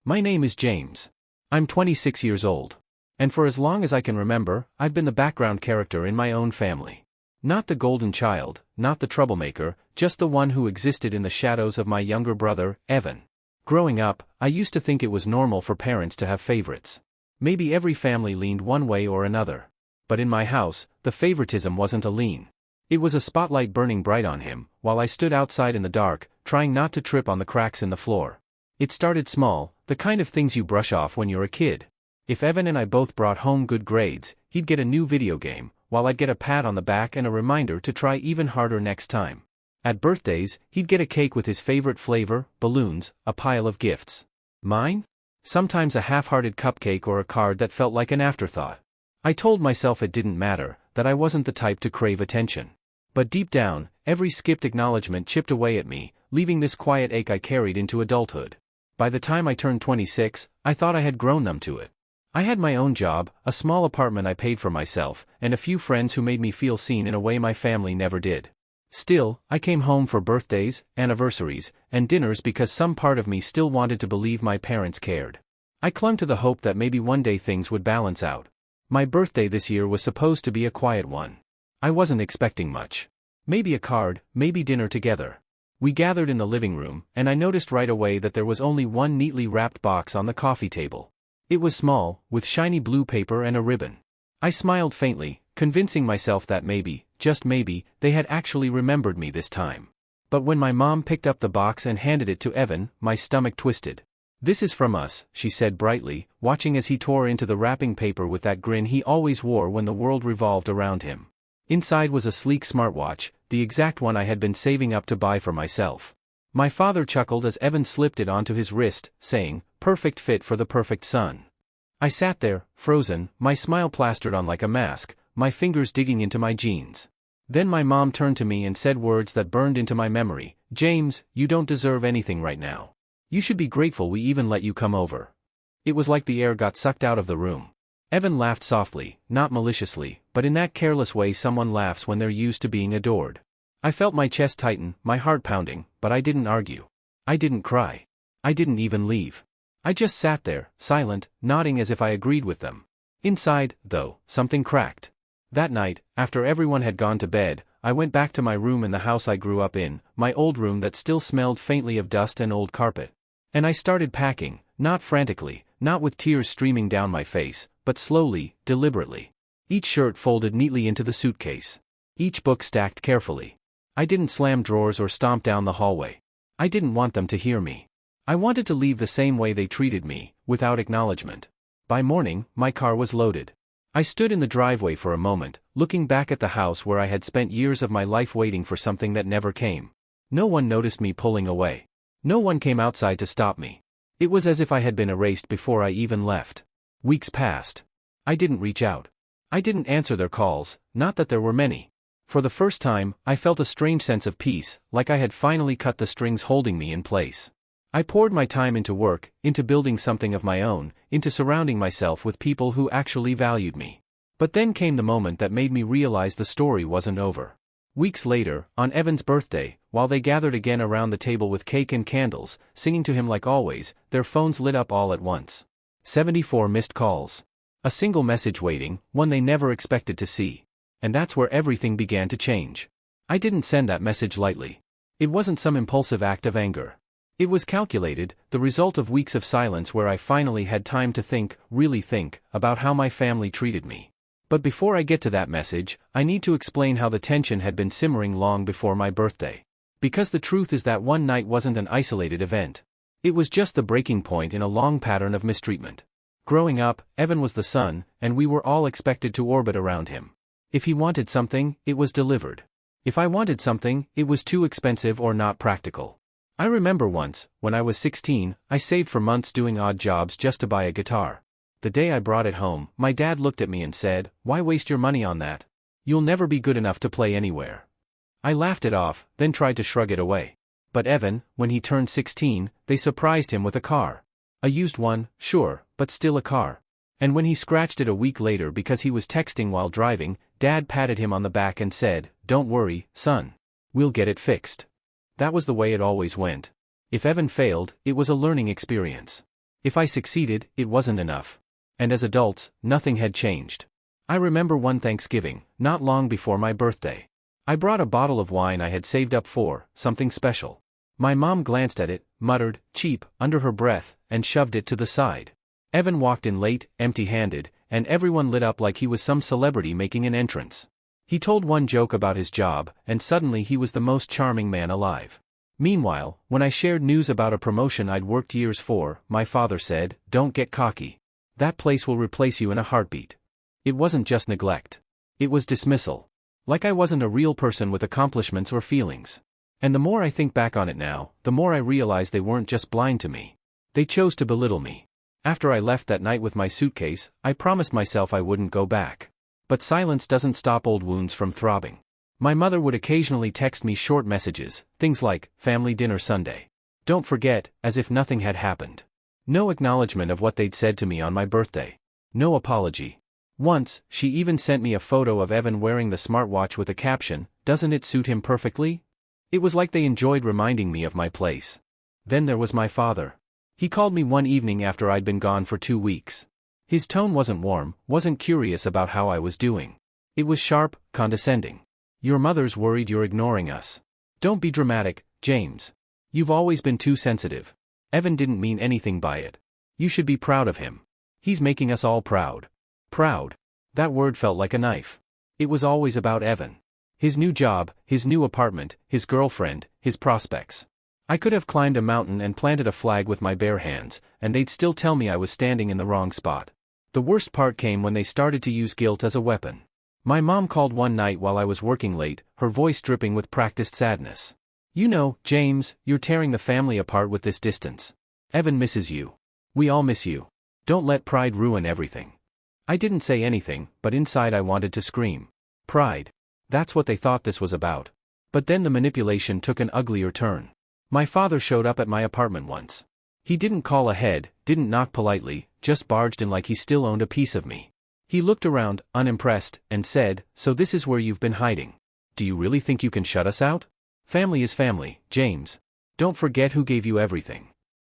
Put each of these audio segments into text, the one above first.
My name is James. I'm 26 years old. And for as long as I can remember, I've been the background character in my own family. Not the golden child, not the troublemaker, just the one who existed in the shadows of my younger brother, Evan. Growing up, I used to think it was normal for parents to have favorites. Maybe every family leaned one way or another. But in my house, the favoritism wasn't a lean. It was a spotlight burning bright on him, while I stood outside in the dark, trying not to trip on the cracks in the floor. It started small, the kind of things you brush off when you're a kid. If Evan and I both brought home good grades, he'd get a new video game, while I'd get a pat on the back and a reminder to try even harder next time. At birthdays, he'd get a cake with his favorite flavor, balloons, a pile of gifts. Mine? Sometimes a half-hearted cupcake or a card that felt like an afterthought. I told myself it didn't matter, that I wasn't the type to crave attention. But deep down, every skipped acknowledgement chipped away at me, leaving this quiet ache I carried into adulthood. By the time I turned 26, I thought I had grown numb to it. I had my own job, a small apartment I paid for myself, and a few friends who made me feel seen in a way my family never did. Still, I came home for birthdays, anniversaries, and dinners because some part of me still wanted to believe my parents cared. I clung to the hope that maybe one day things would balance out. My birthday this year was supposed to be a quiet one. I wasn't expecting much. Maybe a card, maybe dinner together. We gathered in the living room, and I noticed right away that there was only one neatly wrapped box on the coffee table. It was small, with shiny blue paper and a ribbon. I smiled faintly, convincing myself that maybe, just maybe, they had actually remembered me this time. But when my mom picked up the box and handed it to Evan, my stomach twisted. "This is from us," she said brightly, watching as he tore into the wrapping paper with that grin he always wore when the world revolved around him. Inside was a sleek smartwatch, the exact one I had been saving up to buy for myself. My father chuckled as Evan slipped it onto his wrist, saying, "Perfect fit for the perfect son." I sat there, frozen, my smile plastered on like a mask, my fingers digging into my jeans. Then my mom turned to me and said words that burned into my memory. "James, you don't deserve anything right now. You should be grateful we even let you come over." It was like the air got sucked out of the room. Evan laughed softly, not maliciously, but in that careless way someone laughs when they're used to being adored. I felt my chest tighten, my heart pounding, but I didn't argue. I didn't cry. I didn't even leave. I just sat there, silent, nodding as if I agreed with them. Inside, though, something cracked. That night, after everyone had gone to bed, I went back to my room in the house I grew up in, my old room that still smelled faintly of dust and old carpet. And I started packing, not frantically, not with tears streaming down my face, but slowly, deliberately. Each shirt folded neatly into the suitcase. Each book stacked carefully. I didn't slam drawers or stomp down the hallway. I didn't want them to hear me. I wanted to leave the same way they treated me, without acknowledgement. By morning, my car was loaded. I stood in the driveway for a moment, looking back at the house where I had spent years of my life waiting for something that never came. No one noticed me pulling away. No one came outside to stop me. It was as if I had been erased before I even left. Weeks passed. I didn't reach out. I didn't answer their calls, not that there were many. For the first time, I felt a strange sense of peace, like I had finally cut the strings holding me in place. I poured my time into work, into building something of my own, into surrounding myself with people who actually valued me. But then came the moment that made me realize the story wasn't over. Weeks later, on Evan's birthday, while they gathered again around the table with cake and candles, singing to him like always, their phones lit up all at once. 74 missed calls. A single message waiting, one they never expected to see. And that's where everything began to change. I didn't send that message lightly. It wasn't some impulsive act of anger. It was calculated, the result of weeks of silence where I finally had time to think, really think, about how my family treated me. But before I get to that message, I need to explain how the tension had been simmering long before my birthday. Because the truth is that one night wasn't an isolated event. It was just the breaking point in a long pattern of mistreatment. Growing up, Evan was the son, and we were all expected to orbit around him. If he wanted something, it was delivered. If I wanted something, it was too expensive or not practical. I remember once, when I was 16, I saved for months doing odd jobs just to buy a guitar. The day I brought it home, my dad looked at me and said, "Why waste your money on that? You'll never be good enough to play anywhere." I laughed it off, then tried to shrug it away. But Evan, when he turned 16, they surprised him with a car. A used one, sure, but still a car. And when he scratched it a week later because he was texting while driving, Dad patted him on the back and said, "Don't worry, son. We'll get it fixed." That was the way it always went. If Evan failed, it was a learning experience. If I succeeded, it wasn't enough. And as adults, nothing had changed. I remember one Thanksgiving, not long before my birthday. I brought a bottle of wine I had saved up for something special. My mom glanced at it, muttered, "Cheap," under her breath, and shoved it to the side. Evan walked in late, empty-handed, and everyone lit up like he was some celebrity making an entrance. He told one joke about his job, and suddenly he was the most charming man alive. Meanwhile, when I shared news about a promotion I'd worked years for, my father said, "Don't get cocky. That place will replace you in a heartbeat." It wasn't just neglect. It was dismissal. Like I wasn't a real person with accomplishments or feelings. And the more I think back on it now, the more I realize they weren't just blind to me. They chose to belittle me. After I left that night with my suitcase, I promised myself I wouldn't go back. But silence doesn't stop old wounds from throbbing. My mother would occasionally text me short messages, things like, "Family dinner Sunday. Don't forget," as if nothing had happened. No acknowledgement of what they'd said to me on my birthday. No apology. Once, she even sent me a photo of Evan wearing the smartwatch with a caption, "Doesn't it suit him perfectly?" It was like they enjoyed reminding me of my place. Then there was my father. He called me one evening after I'd been gone for 2 weeks. His tone wasn't warm, wasn't curious about how I was doing. It was sharp, condescending. "Your mother's worried you're ignoring us. Don't be dramatic, James. You've always been too sensitive. Evan didn't mean anything by it. You should be proud of him. He's making us all proud." Proud. That word felt like a knife. It was always about Evan. His new job, his new apartment, his girlfriend, his prospects. I could have climbed a mountain and planted a flag with my bare hands, and they'd still tell me I was standing in the wrong spot. The worst part came when they started to use guilt as a weapon. My mom called one night while I was working late, her voice dripping with practiced sadness. "You know, James, you're tearing the family apart with this distance. Evan misses you. We all miss you. Don't let pride ruin everything." I didn't say anything, but inside I wanted to scream. Pride. That's what they thought this was about. But then the manipulation took an uglier turn. My father showed up at my apartment once. He didn't call ahead, didn't knock politely, just barged in like he still owned a piece of me. He looked around, unimpressed, and said, "So this is where you've been hiding. Do you really think you can shut us out? Family is family, James. Don't forget who gave you everything."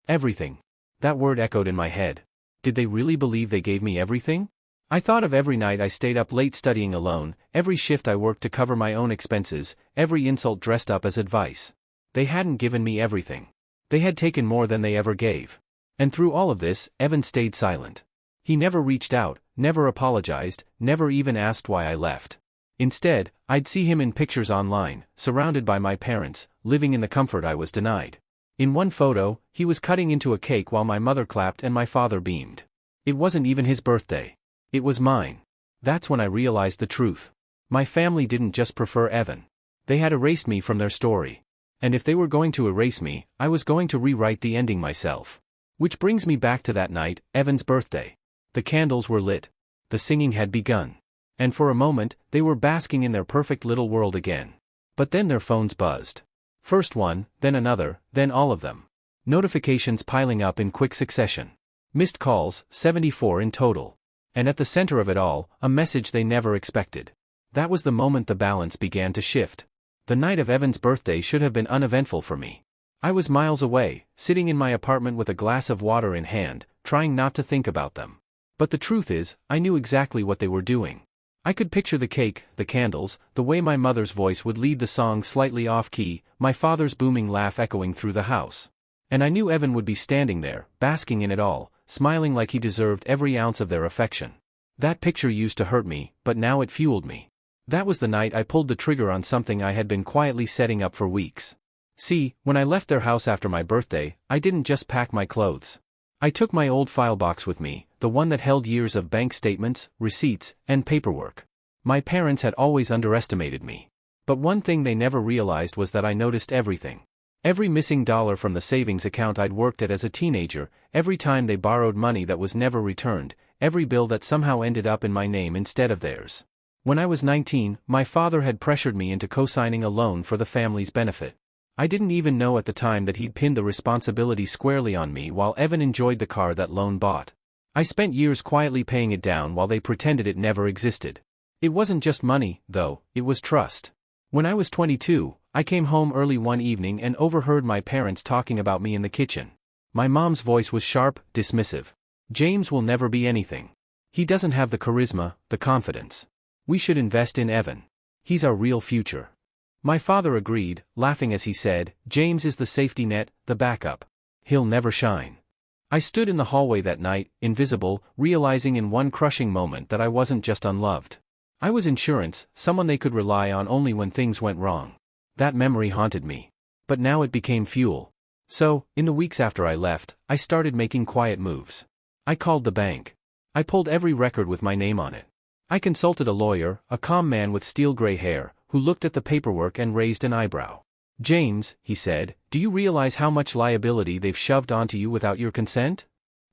Everything. That word echoed in my head. Did they really believe they gave me everything? I thought of every night I stayed up late studying alone, every shift I worked to cover my own expenses, every insult dressed up as advice. They hadn't given me everything. They had taken more than they ever gave. And through all of this, Evan stayed silent. He never reached out, never apologized, never even asked why I left. Instead, I'd see him in pictures online, surrounded by my parents, living in the comfort I was denied. In one photo, he was cutting into a cake while my mother clapped and my father beamed. It wasn't even his birthday. It was mine. That's when I realized the truth. My family didn't just prefer Evan. They had erased me from their story. And if they were going to erase me, I was going to rewrite the ending myself. Which brings me back to that night, Evan's birthday. The candles were lit. The singing had begun. And for a moment, they were basking in their perfect little world again. But then their phones buzzed. First one, then another, then all of them. Notifications piling up in quick succession. Missed calls, 74 in total. And at the center of it all, a message they never expected. That was the moment the balance began to shift. The night of Evan's birthday should have been uneventful for me. I was miles away, sitting in my apartment with a glass of water in hand, trying not to think about them. But the truth is, I knew exactly what they were doing. I could picture the cake, the candles, the way my mother's voice would lead the song slightly off-key, my father's booming laugh echoing through the house. And I knew Evan would be standing there, basking in it all, smiling like he deserved every ounce of their affection. That picture used to hurt me, but now it fueled me. That was the night I pulled the trigger on something I had been quietly setting up for weeks. See, when I left their house after my birthday, I didn't just pack my clothes. I took my old file box with me, the one that held years of bank statements, receipts, and paperwork. My parents had always underestimated me. But one thing they never realized was that I noticed everything. Every missing dollar from the savings account I'd worked at as a teenager, every time they borrowed money that was never returned, every bill that somehow ended up in my name instead of theirs. When I was 19, my father had pressured me into co-signing a loan for the family's benefit. I didn't even know at the time that he'd pinned the responsibility squarely on me while Evan enjoyed the car that loan bought. I spent years quietly paying it down while they pretended it never existed. It wasn't just money, though, it was trust. When I was 22, I came home early one evening and overheard my parents talking about me in the kitchen. My mom's voice was sharp, dismissive. James will never be anything. He doesn't have the charisma, the confidence. We should invest in Evan. He's our real future. My father agreed, laughing as he said, James is the safety net, the backup. He'll never shine. I stood in the hallway that night, invisible, realizing in one crushing moment that I wasn't just unloved. I was insurance, someone they could rely on only when things went wrong. That memory haunted me. But now it became fuel. So, in the weeks after I left, I started making quiet moves. I called the bank. I pulled every record with my name on it. I consulted a lawyer, a calm man with steel gray hair, who looked at the paperwork and raised an eyebrow. James, he said, do you realize how much liability they've shoved onto you without your consent?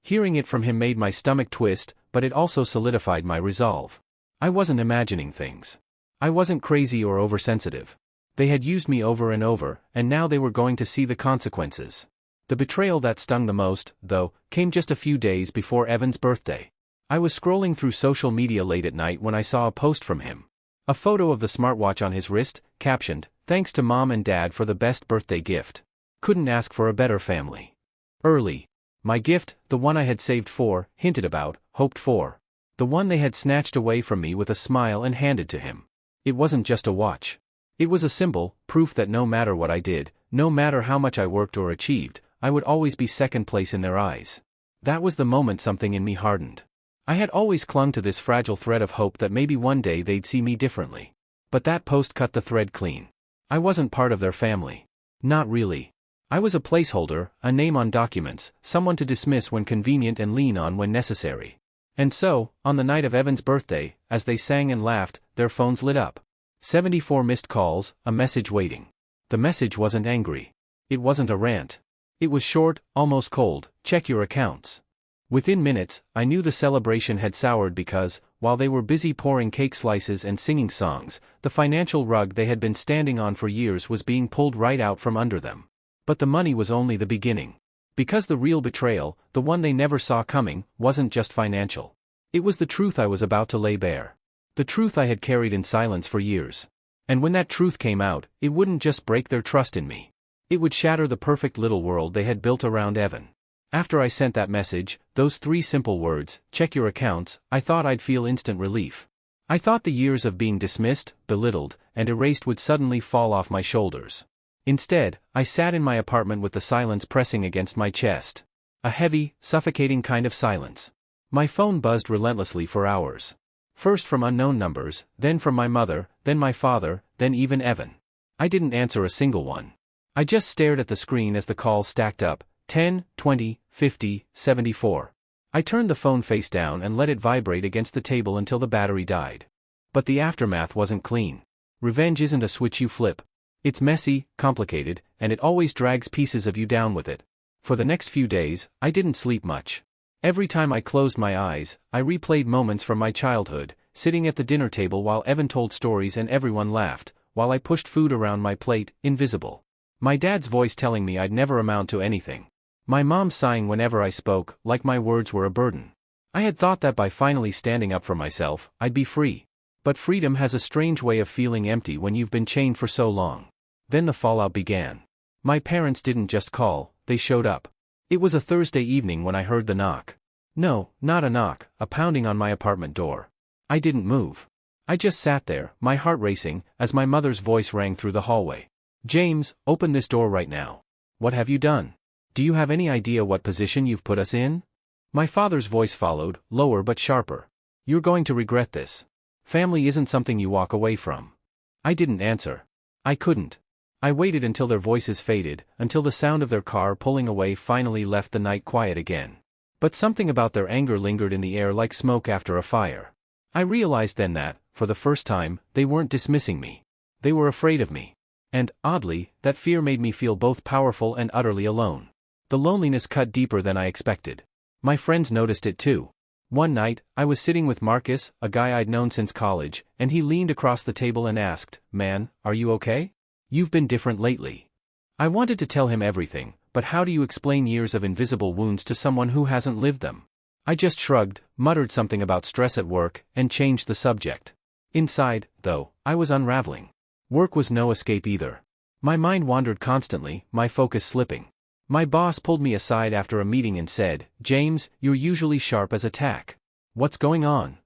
Hearing it from him made my stomach twist, but it also solidified my resolve. I wasn't imagining things. I wasn't crazy or oversensitive. They had used me over and over, and now they were going to see the consequences. The betrayal that stung the most, though, came just a few days before Evan's birthday. I was scrolling through social media late at night when I saw a post from him. A photo of the smartwatch on his wrist, captioned, "Thanks to Mom and Dad for the best birthday gift. Couldn't ask for a better family." Early. My gift, the one I had saved for, hinted about, hoped for. The one they had snatched away from me with a smile and handed to him. It wasn't just a watch. It was a symbol, proof that no matter what I did, no matter how much I worked or achieved, I would always be second place in their eyes. That was the moment something in me hardened. I had always clung to this fragile thread of hope that maybe one day they'd see me differently. But that post cut the thread clean. I wasn't part of their family. Not really. I was a placeholder, a name on documents, someone to dismiss when convenient and lean on when necessary. And so, on the night of Evan's birthday, as they sang and laughed, their phones lit up. 74 missed calls, a message waiting. The message wasn't angry. It wasn't a rant. It was short, almost cold, check your accounts. Within minutes, I knew the celebration had soured because, while they were busy pouring cake slices and singing songs, the financial rug they had been standing on for years was being pulled right out from under them. But the money was only the beginning. Because the real betrayal, the one they never saw coming, wasn't just financial. It was the truth I was about to lay bare. The truth I had carried in silence for years. And when that truth came out, it wouldn't just break their trust in me. It would shatter the perfect little world they had built around Evan. After I sent that message, those 3 simple words, check your accounts, I thought I'd feel instant relief. I thought the years of being dismissed, belittled, and erased would suddenly fall off my shoulders. Instead, I sat in my apartment with the silence pressing against my chest. A heavy, suffocating kind of silence. My phone buzzed relentlessly for hours. First from unknown numbers, then from my mother, then my father, then even Evan. I didn't answer a single one. I just stared at the screen as the calls stacked up, 10, 20, 50, 74. I turned the phone face down and let it vibrate against the table until the battery died. But the aftermath wasn't clean. Revenge isn't a switch you flip. It's messy, complicated, and it always drags pieces of you down with it. For the next few days, I didn't sleep much. Every time I closed my eyes, I replayed moments from my childhood, sitting at the dinner table while Evan told stories and everyone laughed, while I pushed food around my plate, invisible. My dad's voice telling me I'd never amount to anything. My mom sighing whenever I spoke, like my words were a burden. I had thought that by finally standing up for myself, I'd be free. But freedom has a strange way of feeling empty when you've been chained for so long. Then the fallout began. My parents didn't just call, they showed up. It was a Thursday evening when I heard the knock. No, not a knock, a pounding on my apartment door. I didn't move. I just sat there, my heart racing, as my mother's voice rang through the hallway. James, open this door right now. What have you done? Do you have any idea what position you've put us in? My father's voice followed, lower but sharper. You're going to regret this. Family isn't something you walk away from. I didn't answer. I couldn't. I waited until their voices faded, until the sound of their car pulling away finally left the night quiet again. But something about their anger lingered in the air like smoke after a fire. I realized then that, for the first time, they weren't dismissing me. They were afraid of me. And, oddly, that fear made me feel both powerful and utterly alone. The loneliness cut deeper than I expected. My friends noticed it too. One night, I was sitting with Marcus, a guy I'd known since college, and he leaned across the table and asked, "Man, are you okay? You've been different lately." I wanted to tell him everything, but how do you explain years of invisible wounds to someone who hasn't lived them? I just shrugged, muttered something about stress at work, and changed the subject. Inside, though, I was unraveling. Work was no escape either. My mind wandered constantly, my focus slipping. My boss pulled me aside after a meeting and said, "James, you're usually sharp as a tack. What's going on?"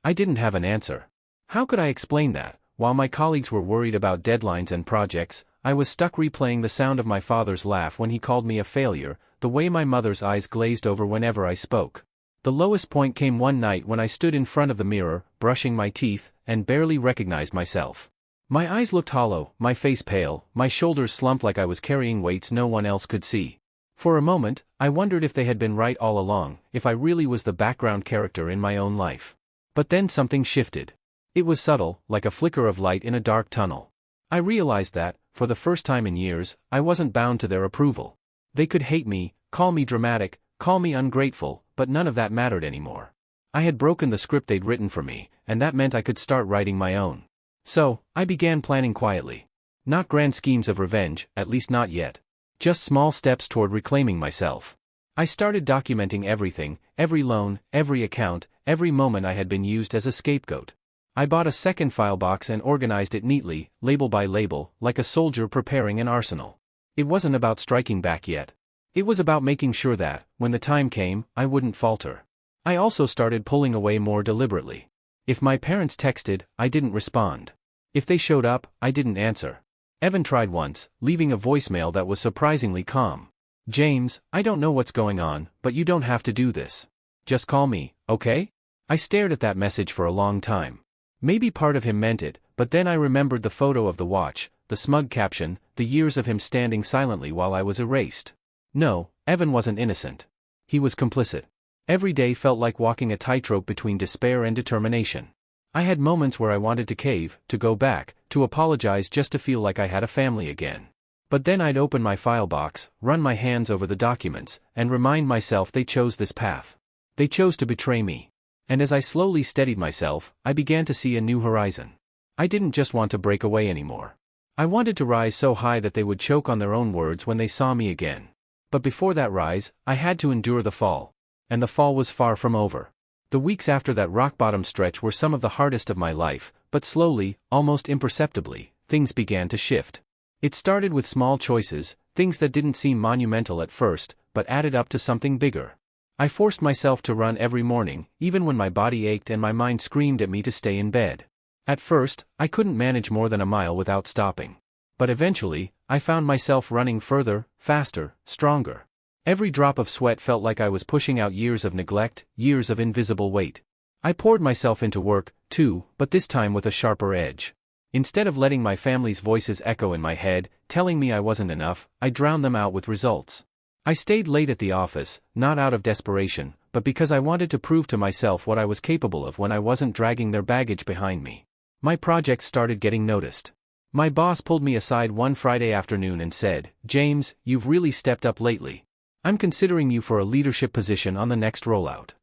I didn't have an answer. How could I explain that? While my colleagues were worried about deadlines and projects, I was stuck replaying the sound of my father's laugh when he called me a failure, the way my mother's eyes glazed over whenever I spoke. The lowest point came one night when I stood in front of the mirror, brushing my teeth, and barely recognized myself. My eyes looked hollow, my face pale, my shoulders slumped like I was carrying weights no one else could see. For a moment, I wondered if they had been right all along, if I really was the background character in my own life. But then something shifted. It was subtle, like a flicker of light in a dark tunnel. I realized that, for the first time in years, I wasn't bound to their approval. They could hate me, call me dramatic, call me ungrateful, but none of that mattered anymore. I had broken the script they'd written for me, and that meant I could start writing my own. So, I began planning quietly. Not grand schemes of revenge, at least not yet. Just small steps toward reclaiming myself. I started documenting everything, every loan, every account, every moment I had been used as a scapegoat. I bought a second file box and organized it neatly, label by label, like a soldier preparing an arsenal. It wasn't about striking back yet. It was about making sure that, when the time came, I wouldn't falter. I also started pulling away more deliberately. If my parents texted, I didn't respond. If they showed up, I didn't answer. Evan tried once, leaving a voicemail that was surprisingly calm. "James, I don't know what's going on, but you don't have to do this. Just call me, okay?" I stared at that message for a long time. Maybe part of him meant it, but then I remembered the photo of the watch, the smug caption, the years of him standing silently while I was erased. No, Evan wasn't innocent. He was complicit. Every day felt like walking a tightrope between despair and determination. I had moments where I wanted to cave, to go back, to apologize just to feel like I had a family again. But then I'd open my file box, run my hands over the documents, and remind myself they chose this path. They chose to betray me. And as I slowly steadied myself, I began to see a new horizon. I didn't just want to break away anymore. I wanted to rise so high that they would choke on their own words when they saw me again. But before that rise, I had to endure the fall. And the fall was far from over. The weeks after that rock-bottom stretch were some of the hardest of my life, but slowly, almost imperceptibly, things began to shift. It started with small choices, things that didn't seem monumental at first, but added up to something bigger. I forced myself to run every morning, even when my body ached and my mind screamed at me to stay in bed. At first, I couldn't manage more than a mile without stopping. But eventually, I found myself running further, faster, stronger. Every drop of sweat felt like I was pushing out years of neglect, years of invisible weight. I poured myself into work, too, but this time with a sharper edge. Instead of letting my family's voices echo in my head, telling me I wasn't enough, I drowned them out with results. I stayed late at the office, not out of desperation, but because I wanted to prove to myself what I was capable of when I wasn't dragging their baggage behind me. My projects started getting noticed. My boss pulled me aside one Friday afternoon and said, "James, you've really stepped up lately. I'm considering you for a leadership position on the next rollout."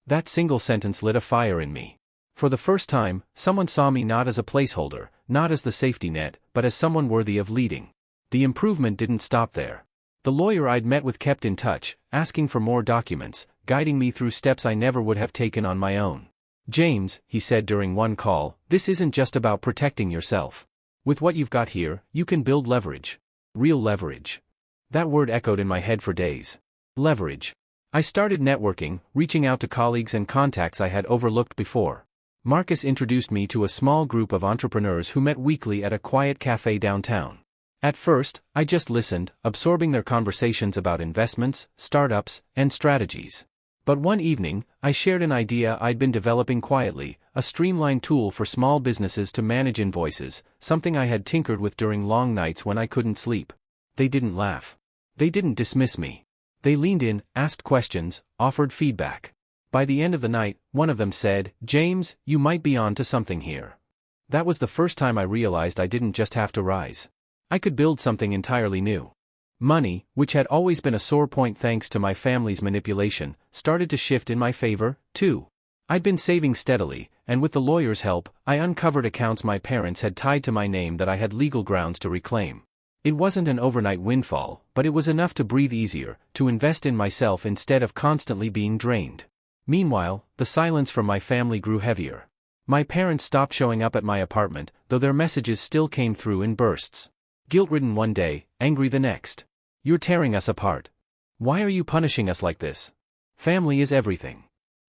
That single sentence lit a fire in me. For the first time, someone saw me not as a placeholder, not as the safety net, but as someone worthy of leading. The improvement didn't stop there. The lawyer I'd met with kept in touch, asking for more documents, guiding me through steps I never would have taken on my own. "James," he said during one call, "this isn't just about protecting yourself. With what you've got here, you can build leverage. Real leverage." That word echoed in my head for days. Leverage. I started networking, reaching out to colleagues and contacts I had overlooked before. Marcus introduced me to a small group of entrepreneurs who met weekly at a quiet cafe downtown. At first, I just listened, absorbing their conversations about investments, startups, and strategies. But one evening, I shared an idea I'd been developing quietly, a streamlined tool for small businesses to manage invoices, something I had tinkered with during long nights when I couldn't sleep. They didn't laugh. They didn't dismiss me. They leaned in, asked questions, offered feedback. By the end of the night, one of them said, "James, you might be on to something here." That was the first time I realized I didn't just have to rise. I could build something entirely new. Money, which had always been a sore point thanks to my family's manipulation, started to shift in my favor, too. I'd been saving steadily, and with the lawyer's help, I uncovered accounts my parents had tied to my name that I had legal grounds to reclaim. It wasn't an overnight windfall, but it was enough to breathe easier, to invest in myself instead of constantly being drained. Meanwhile, the silence from my family grew heavier. My parents stopped showing up at my apartment, though their messages still came through in bursts. Guilt-ridden one day, angry the next. "You're tearing us apart," Why are you punishing us like this? Family is everything.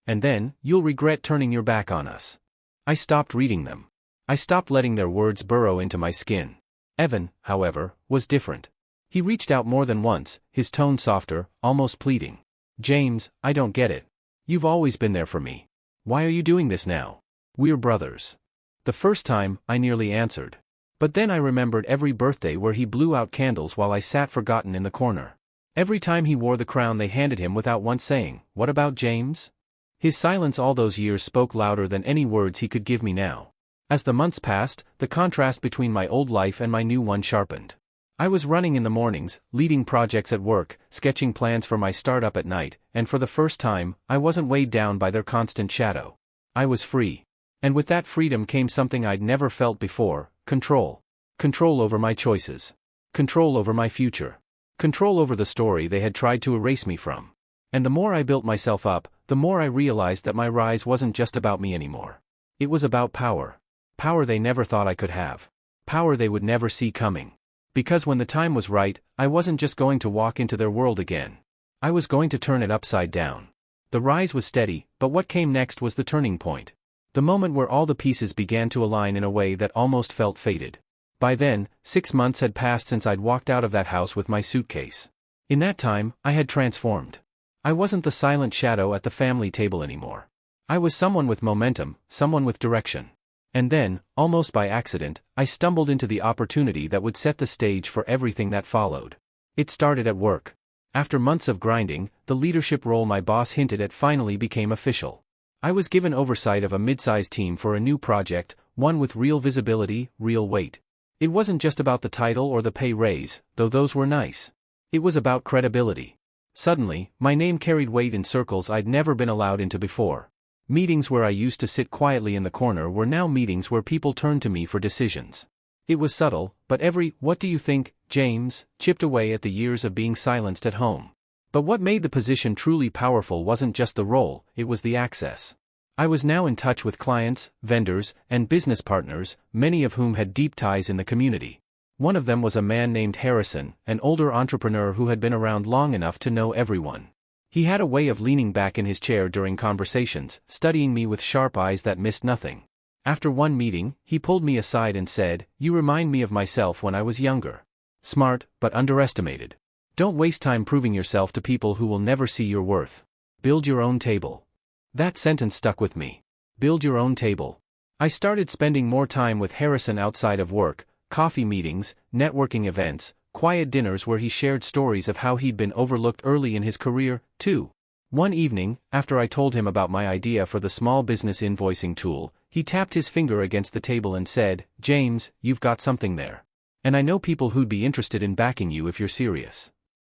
And then, you'll regret turning your back on us. I stopped reading them. I stopped letting their words burrow into my skin. Evan, however, was different. He reached out more than once, his tone softer, almost pleading. James, I don't get it. You've always been there for me. Why are you doing this now? We're brothers. The first time, I nearly answered. But then I remembered every birthday where he blew out candles while I sat forgotten in the corner. Every time he wore the crown they handed him without once saying, "What about James?" His silence all those years spoke louder than any words he could give me now. As the months passed, the contrast between my old life and my new one sharpened. I was running in the mornings, leading projects at work, sketching plans for my startup at night, and for the first time, I wasn't weighed down by their constant shadow. I was free. And with that freedom came something I'd never felt before: control. Control over my choices. Control over my future. Control over the story they had tried to erase me from. And the more I built myself up, the more I realized that my rise wasn't just about me anymore. It was about power. Power they never thought I could have. Power they would never see coming. Because when the time was right, I wasn't just going to walk into their world again. I was going to turn it upside down. The rise was steady, but what came next was the turning point. The moment where all the pieces began to align in a way that almost felt fated. By then, 6 months had passed since I'd walked out of that house with my suitcase. In that time, I had transformed. I wasn't the silent shadow at the family table anymore. I was someone with momentum, someone with direction. And then, almost by accident, I stumbled into the opportunity that would set the stage for everything that followed. It started at work. After months of grinding, the leadership role my boss hinted at finally became official. I was given oversight of a mid-sized team for a new project, one with real visibility, real weight. It wasn't just about the title or the pay raise, though those were nice. It was about credibility. Suddenly, my name carried weight in circles I'd never been allowed into before. Meetings where I used to sit quietly in the corner were now meetings where people turned to me for decisions. It was subtle, but every "What do you think, James?" chipped away at the years of being silenced at home. But what made the position truly powerful wasn't just the role, it was the access. I was now in touch with clients, vendors, and business partners, many of whom had deep ties in the community. One of them was a man named Harrison, an older entrepreneur who had been around long enough to know everyone. He had a way of leaning back in his chair during conversations, studying me with sharp eyes that missed nothing. After one meeting, he pulled me aside and said, "You remind me of myself when I was younger. Smart, but underestimated. Don't waste time proving yourself to people who will never see your worth. Build your own table." That sentence stuck with me. Build your own table. I started spending more time with Harrison outside of work, coffee meetings, networking events, quiet dinners where he shared stories of how he'd been overlooked early in his career, too. One evening, after I told him about my idea for the small business invoicing tool, he tapped his finger against the table and said, "James, you've got something there. And I know people who'd be interested in backing you if you're serious."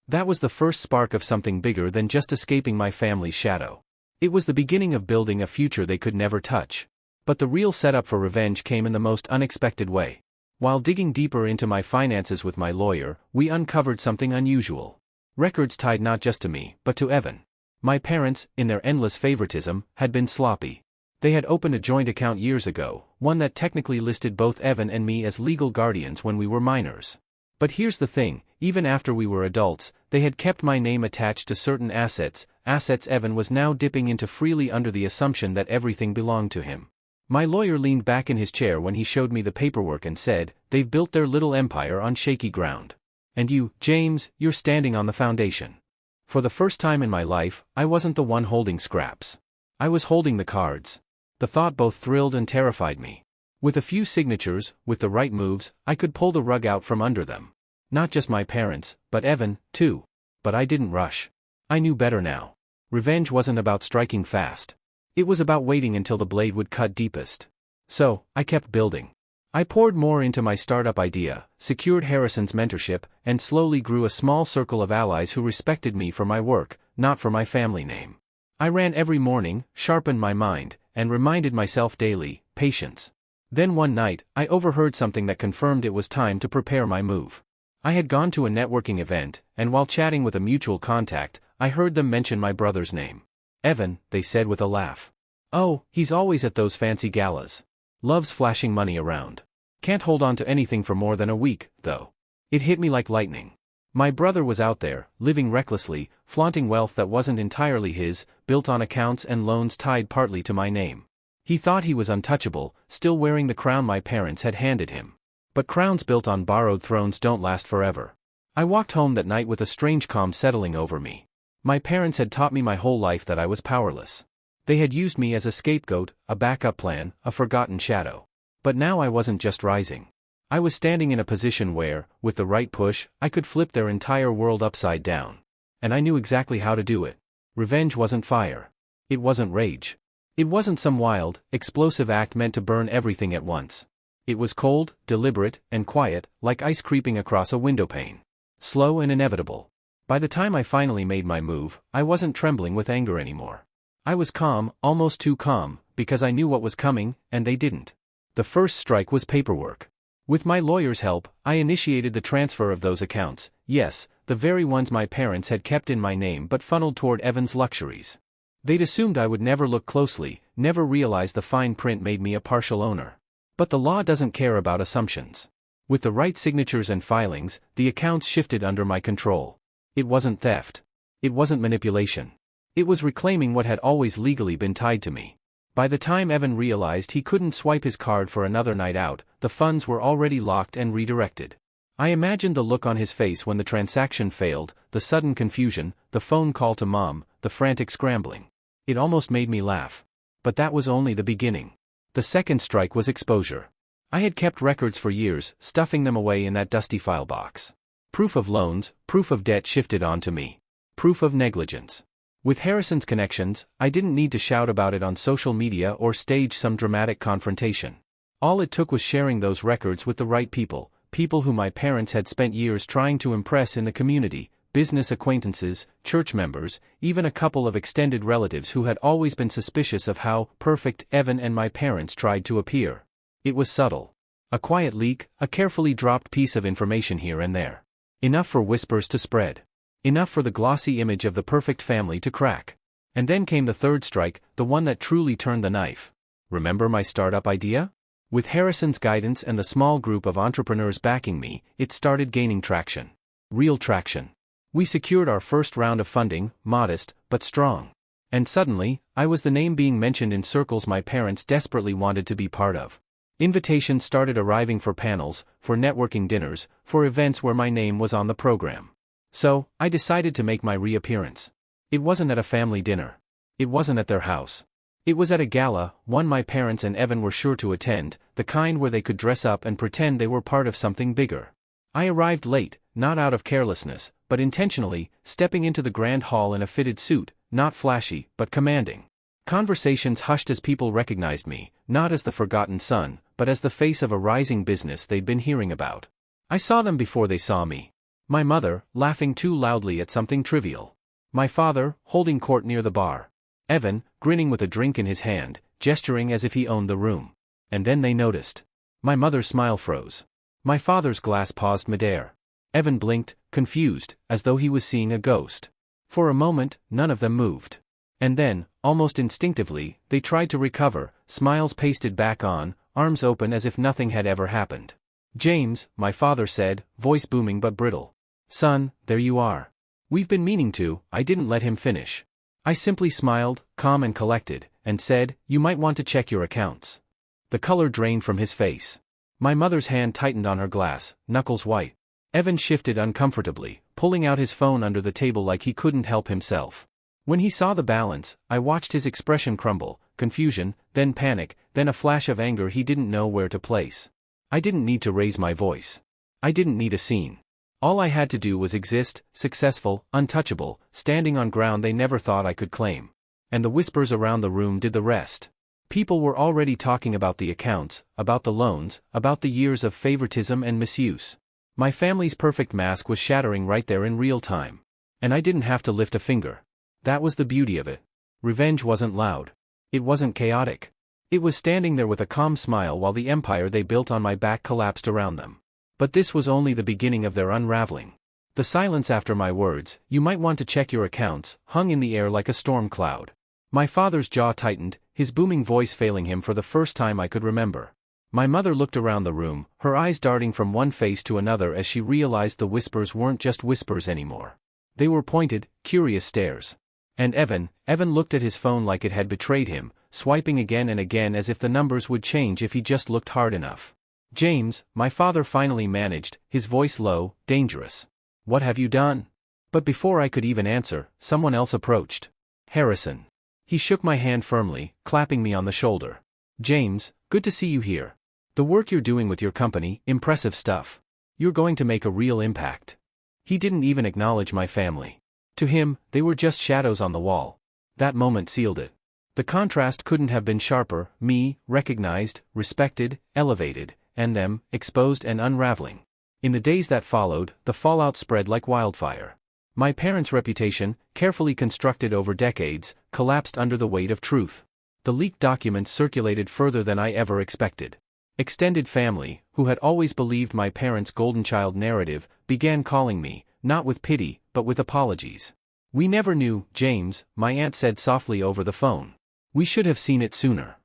That was the first spark of something bigger than just escaping my family's shadow. It was the beginning of building a future they could never touch. But the real setup for revenge came in the most unexpected way. While digging deeper into my finances with my lawyer, we uncovered something unusual. Records tied not just to me, but to Evan. My parents, in their endless favoritism, had been sloppy. They had opened a joint account years ago, one that technically listed both Evan and me as legal guardians when we were minors. But here's the thing, even after we were adults, they had kept my name attached to certain assets Evan was now dipping into freely under the assumption that everything belonged to him. My lawyer leaned back in his chair when he showed me the paperwork and said, "They've built their little empire on shaky ground. And you, James, you're standing on the foundation." For the first time in my life, I wasn't the one holding scraps. I was holding the cards. The thought both thrilled and terrified me. With a few signatures, with the right moves, I could pull the rug out from under them. Not just my parents, but Evan, too. But I didn't rush. I knew better now. Revenge wasn't about striking fast. It was about waiting until the blade would cut deepest. So, I kept building. I poured more into my startup idea, secured Harrison's mentorship, and slowly grew a small circle of allies who respected me for my work, not for my family name. I ran every morning, sharpened my mind, and reminded myself daily, patience. Then one night, I overheard something that confirmed it was time to prepare my move. I had gone to a networking event, and while chatting with a mutual contact, I heard them mention my brother's name. "Evan," they said with a laugh. "Oh, he's always at those fancy galas. Loves flashing money around. Can't hold on to anything for more than a week, though." It hit me like lightning. My brother was out there, living recklessly, flaunting wealth that wasn't entirely his, built on accounts and loans tied partly to my name. He thought he was untouchable, still wearing the crown my parents had handed him. But crowns built on borrowed thrones don't last forever. I walked home that night with a strange calm settling over me. My parents had taught me my whole life that I was powerless. They had used me as a scapegoat, a backup plan, a forgotten shadow. But now I wasn't just rising. I was standing in a position where, with the right push, I could flip their entire world upside down. And I knew exactly how to do it. Revenge wasn't fire. It wasn't rage. It wasn't some wild, explosive act meant to burn everything at once. It was cold, deliberate, and quiet, like ice creeping across a windowpane. Slow and inevitable. By the time I finally made my move, I wasn't trembling with anger anymore. I was calm, almost too calm, because I knew what was coming, and they didn't. The first strike was paperwork. With my lawyer's help, I initiated the transfer of those accounts, yes, the very ones my parents had kept in my name but funneled toward Evan's luxuries. They'd assumed I would never look closely, never realize the fine print made me a partial owner. But the law doesn't care about assumptions. With the right signatures and filings, the accounts shifted under my control. It wasn't theft. It wasn't manipulation. It was reclaiming what had always legally been tied to me. By the time Evan realized he couldn't swipe his card for another night out, the funds were already locked and redirected. I imagined the look on his face when the transaction failed, the sudden confusion, the phone call to Mom, the frantic scrambling. It almost made me laugh. But that was only the beginning. The second strike was exposure. I had kept records for years, stuffing them away in that dusty file box. Proof of loans, proof of debt shifted onto me. Proof of negligence. With Harrison's connections, I didn't need to shout about it on social media or stage some dramatic confrontation. All it took was sharing those records with the right people, people who my parents had spent years trying to impress in the community, business acquaintances, church members, even a couple of extended relatives who had always been suspicious of how perfect Evan and my parents tried to appear. It was subtle. A quiet leak, a carefully dropped piece of information here and there. Enough for whispers to spread. Enough for the glossy image of the perfect family to crack. And then came the third strike, the one that truly turned the knife. Remember my startup idea? With Harrison's guidance and the small group of entrepreneurs backing me, it started gaining traction. Real traction. We secured our first round of funding, modest, but strong. And suddenly, I was the name being mentioned in circles my parents desperately wanted to be part of. Invitations started arriving for panels, for networking dinners, for events where my name was on the program. So, I decided to make my reappearance. It wasn't at a family dinner. It wasn't at their house. It was at a gala, one my parents and Evan were sure to attend, the kind where they could dress up and pretend they were part of something bigger. I arrived late, not out of carelessness, but intentionally, stepping into the grand hall in a fitted suit, not flashy, but commanding. Conversations hushed as people recognized me, not as the forgotten son, but as the face of a rising business they'd been hearing about. I saw them before they saw me. My mother, laughing too loudly at something trivial. My father, holding court near the bar. Evan, grinning with a drink in his hand, gesturing as if he owned the room. And then they noticed. My mother's smile froze. My father's glass paused midair. Evan blinked, confused, as though he was seeing a ghost. For a moment, none of them moved. And then, almost instinctively, they tried to recover, smiles pasted back on, arms open as if nothing had ever happened. "James," my father said, voice booming but brittle. "Son, there you are." "We've been meaning to." I didn't let him finish. I simply smiled, calm and collected, and said, "You might want to check your accounts." The color drained from his face. My mother's hand tightened on her glass, knuckles white. Evan shifted uncomfortably, pulling out his phone under the table like he couldn't help himself. When he saw the balance, I watched his expression crumble, confusion, then panic, then a flash of anger he didn't know where to place. I didn't need to raise my voice. I didn't need a scene. All I had to do was exist, successful, untouchable, standing on ground they never thought I could claim. And the whispers around the room did the rest. People were already talking about the accounts, about the loans, about the years of favoritism and misuse. My family's perfect mask was shattering right there in real time. And I didn't have to lift a finger. That was the beauty of it. Revenge wasn't loud. It wasn't chaotic. It was standing there with a calm smile while the empire they built on my back collapsed around them. But this was only the beginning of their unraveling. The silence after my words, "You might want to check your accounts," hung in the air like a storm cloud. My father's jaw tightened, his booming voice failing him for the first time I could remember. My mother looked around the room, her eyes darting from one face to another as she realized the whispers weren't just whispers anymore. They were pointed, curious stares. And Evan looked at his phone like it had betrayed him, swiping again and again as if the numbers would change if he just looked hard enough. "James," my father finally managed, his voice low, dangerous. "What have you done?" But before I could even answer, someone else approached. Harrison. He shook my hand firmly, clapping me on the shoulder. "James, good to see you here. The work you're doing with your company, impressive stuff. You're going to make a real impact." He didn't even acknowledge my family. To him, they were just shadows on the wall. That moment sealed it. The contrast couldn't have been sharper, me, recognized, respected, elevated, and them, exposed and unraveling. In the days that followed, the fallout spread like wildfire. My parents' reputation, carefully constructed over decades, collapsed under the weight of truth. The leaked documents circulated further than I ever expected. Extended family, who had always believed my parents' golden child narrative, began calling me, not with pity, but with apologies. "We never knew, James," my aunt said softly over the phone. "We should have seen it sooner."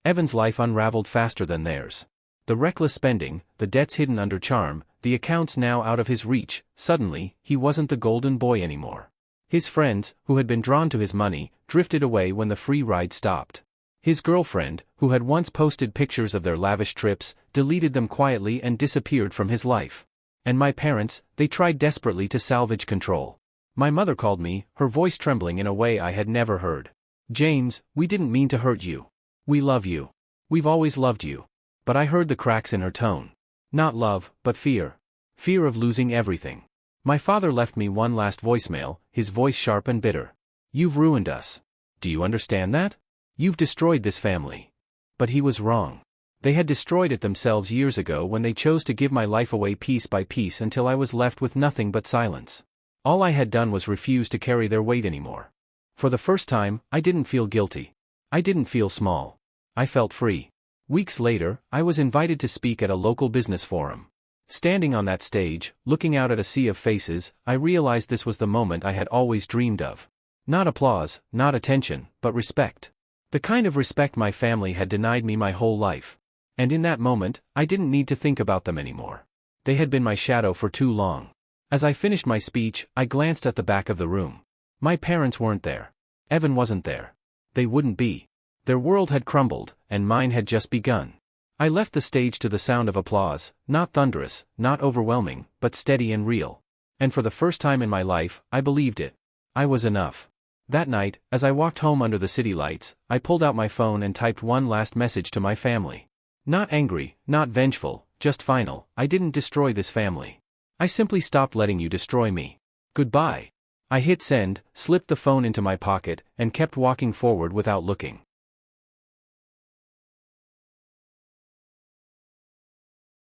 Evan's life unraveled faster than theirs. The reckless spending, the debts hidden under charm, the accounts now out of his reach. Suddenly, he wasn't the golden boy anymore. His friends, who had been drawn to his money, drifted away when the free ride stopped. His girlfriend, who had once posted pictures of their lavish trips, deleted them quietly and disappeared from his life. And my parents, they tried desperately to salvage control. My mother called me, her voice trembling in a way I had never heard. "James, we didn't mean to hurt you. We love you. We've always loved you." But I heard the cracks in her tone. Not love, but fear. Fear of losing everything. My father left me one last voicemail, his voice sharp and bitter. "You've ruined us. Do you understand that? You've destroyed this family." But he was wrong. They had destroyed it themselves years ago when they chose to give my life away piece by piece until I was left with nothing but silence. All I had done was refuse to carry their weight anymore. For the first time, I didn't feel guilty. I didn't feel small. I felt free. Weeks later, I was invited to speak at a local business forum. Standing on that stage, looking out at a sea of faces, I realized this was the moment I had always dreamed of. Not applause, not attention, but respect. The kind of respect my family had denied me my whole life. And in that moment, I didn't need to think about them anymore. They had been my shadow for too long. As I finished my speech, I glanced at the back of the room. My parents weren't there. Evan wasn't there. They wouldn't be. Their world had crumbled, and mine had just begun. I left the stage to the sound of applause, not thunderous, not overwhelming, but steady and real. And for the first time in my life, I believed it. I was enough. That night, as I walked home under the city lights, I pulled out my phone and typed one last message to my family. Not angry, not vengeful, just final. "I didn't destroy this family. I simply stopped letting you destroy me. Goodbye." I hit send, slipped the phone into my pocket, and kept walking forward without looking.